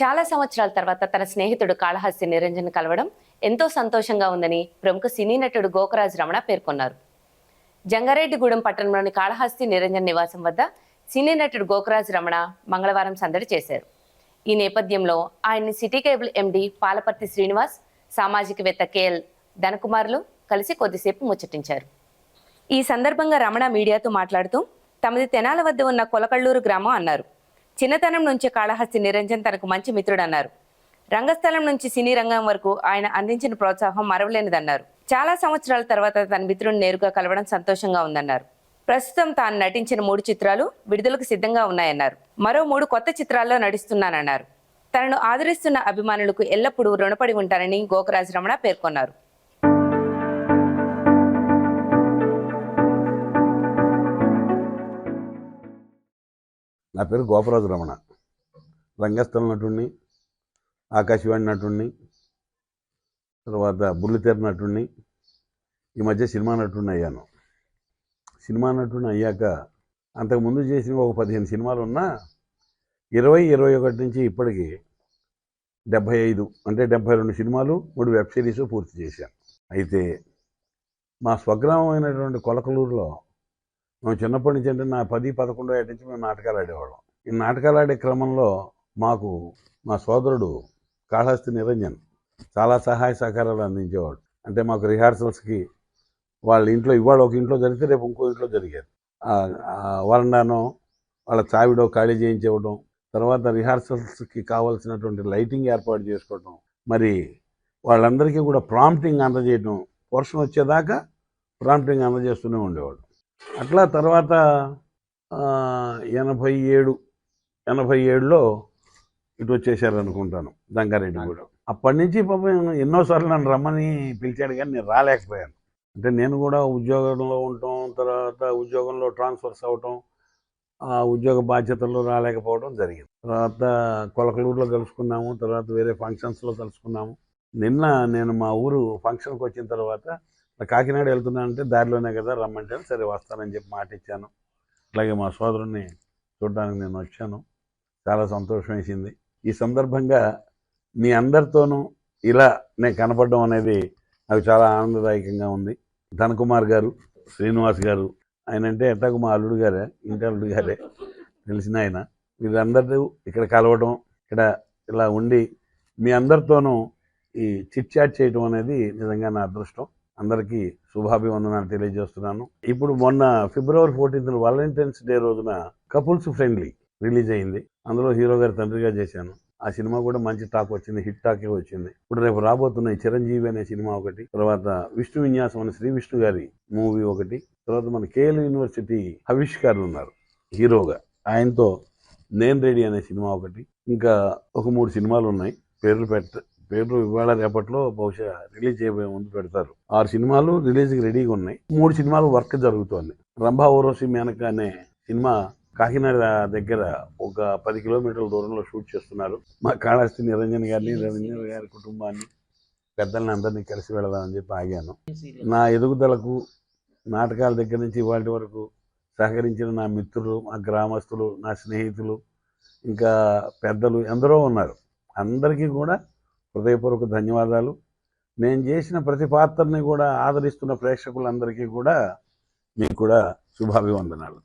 చాలా సంవత్సరాల తర్వాత తన స్నేహితుడు కాళహస్తి నిరంజన్ కలవడం ఎంతో సంతోషంగా ఉందని ప్రముఖ సినీ నటుడు గోకరాజ్ రమణ పేర్కొన్నారు. జంగారెడ్డిగూడెం పట్టణంలోని కాళహస్తి నిరంజన్ నివాసం వద్ద సినీ నటుడు గోకరాజ్ రమణ మంగళవారం సందడి చేశారు. ఈ నేపథ్యంలో ఆయన్ని city cable MD Palaparthi Srinivas, సామాజికవేత్త కేఎల్ ధనకుమార్లు కలిసి కొద్దిసేపు ముచ్చటించారు. ఈ సందర్భంగా రమణ మీడియాతో మాట్లాడుతూ తమది తెనాల వద్ద ఉన్న కొలకళ్ళూరు గ్రామం అన్నారు. చిన్నతనం నుంచి కాళహస్తి నిరంజన్ తనకు మంచి మిత్రుడన్నారు. రంగస్థలం నుంచి సినీ రంగం వరకు ఆయన అందించిన ప్రోత్సాహం మరవలేనిదన్నారు. చాలా సంవత్సరాల తర్వాత తన మిత్రుడిని నేరుగా కలవడం సంతోషంగా ఉందన్నారు. ప్రస్తుతం తాను నటించిన 3 చిత్రాలు విడుదలకు సిద్ధంగా ఉన్నాయన్నారు. మరో 3 కొత్త చిత్రాల్లో నటిస్తున్నానన్నారు. తనను ఆదరిస్తున్న అభిమానులకు ఎల్లప్పుడూ రుణపడి ఉంటానని గోకరాజ్ రమణ పేర్కొన్నారు. నా పేరు గోపరాజు రమణ. రంగస్థల నటుడిని, ఆకాశవాణి నటుడిని, తర్వాత బుల్లితెర నటుడిని, ఈ మధ్య సినిమా నటుడిని అయ్యాను. సినిమా నటుడిని అయ్యాక అంతకుముందు చేసిన ఒక 15 సినిమాలు ఉన్నా 2021 నుంచి ఇప్పటికి 75 అంటే 72 సినిమాలు, 3 వెబ్ సిరీస్ పూర్తి చేశాను. అయితే మా స్వగ్రామం అయినటువంటి కొలకలూరులో మేము చిన్నప్పటి నుంచి అంటే నా 10, 11 ఏటి నుంచి మేము నాటకాలు ఆడేవాళ్ళం. ఈ నాటకాలు ఆడే క్రమంలో మాకు మా సోదరుడు కాళహస్తి నిరంజన్ చాలా సహాయ సహకారాలు అందించేవాడు. అంటే మాకు రిహార్సల్స్కి వాళ్ళ ఇంట్లో ఇవాళ ఒక ఇంట్లో జరిగితే రేపు ఇంకో ఇంట్లో జరిగేది. వరండానో వాళ్ళ చావిడో ఖాళీ చేయించేవడం, తర్వాత రిహార్సల్స్కి కావాల్సినటువంటి లైటింగ్ ఏర్పాటు చేసుకోవడం, మరి వాళ్ళందరికీ కూడా ప్రాంప్టింగ్ అందజేయడం, పోర్షన్ వచ్చేదాకా ప్రాంప్టింగ్ అందజేస్తూనే ఉండేవాడు. అట్లా తర్వాత 87లో ఇటు వచ్చేసారు అనుకుంటాను జంగారెడ్డిగూడెం. అప్పటి నుంచి పాపం ఎన్నోసార్లు నన్ను రమ్మని పిలిచాడు, కానీ నేను రాలేకపోయాను. అంటే నేను కూడా ఉద్యోగంలో ఉండటం, తర్వాత ఉద్యోగంలో ట్రాన్స్ఫర్స్ అవ్వటం, ఆ ఉద్యోగ బాధ్యతల్లో రాలేకపోవడం జరిగింది. తర్వాత కొలకలూరులో కలుసుకున్నాము, తర్వాత వేరే ఫంక్షన్స్లో కలుసుకున్నాము. నిన్న నేను మా ఊరు ఫంక్షన్కి వచ్చిన తర్వాత కాకినాడ వెళ్తున్నానంటే దారిలోనే కదా రమ్మంటే సరే వస్తానని చెప్పి మాట ఇచ్చాను. అలాగే మా సోదరుడిని చూడడానికి నేను వచ్చాను. చాలా సంతోషం వేసింది. ఈ సందర్భంగా మీ అందరితోనూ ఇలా నేను కనపడడం అనేది నాకు చాలా ఆనందదాయకంగా ఉంది. ధనకుమార్ గారు, శ్రీనివాస్ గారు, ఆయన అంటే ఎట్టాకు మా అల్లుడు గారే, ఇంటి అల్లుడు గారే, తెలిసిన ఆయన. వీళ్ళందరూ ఇక్కడ కలవడం, ఇక్కడ ఇలా ఉండి మీ అందరితోనూ ఈ చిట్ చాట్ చేయడం అనేది నిజంగా నా అదృష్టం. అందరికీ శుభాభివందనాలు తెలియజేస్తున్నాను. ఇప్పుడు మొన్న February 14th వాలంటైన్స్ డే రోజున కపుల్స్ ఫ్రెండ్లీ రిలీజ్ అయింది. అందులో హీరో గారి తండ్రిగా చేశాను. ఆ సినిమా కూడా మంచి టాక్ వచ్చింది, హిట్ టాకే వచ్చింది. ఇప్పుడు రేపు రాబోతున్నాయి చిరంజీవి అనే సినిమా ఒకటి, తర్వాత విష్ణు విన్యాసం అనే శ్రీ విష్ణు గారి మూవీ ఒకటి, తర్వాత మన కేఎల్ యూనివర్సిటీ హవిష్ గారు ఉన్నారు హీరోగా, ఆయనతో నేను రెడీ అనే సినిమా ఒకటి, ఇంకా ఒక 3 సినిమాలు ఉన్నాయి. పేర్లు ఇవాళ రేపట్లో బహుశా రిలీజ్ చేయబోయే ముందు పెడతారు. 6 సినిమాలు రిలీజ్కి రెడీగా ఉన్నాయి. 3 సినిమాలు వర్క్ జరుగుతోంది. రంభా ఊర్వశి మేనక అనే సినిమా కాకినాడ దగ్గర ఒక 10 కిలోమీటర్ల దూరంలో షూట్ చేస్తున్నారు. మా కాళహస్తి నిరంజన్ గారిని, నిరంజన్ గారి కుటుంబాన్ని, పెద్దల్ని అందరినీ కలిసి వెళదామని చెప్పి ఆగాను. నా ఎదుగుదలకు నాటకాల దగ్గర నుంచి ఇవాటి వరకు సహకరించిన నా మిత్రులు, మా గ్రామస్తులు, నా స్నేహితులు, ఇంకా పెద్దలు ఎందరో ఉన్నారు. అందరికీ కూడా హృదయపూర్వక ధన్యవాదాలు. నేను చేసిన ప్రతి పాత్రని కూడా ఆదరిస్తున్న ప్రేక్షకులందరికీ కూడా మీకు కూడా శుభాభివందనాలు.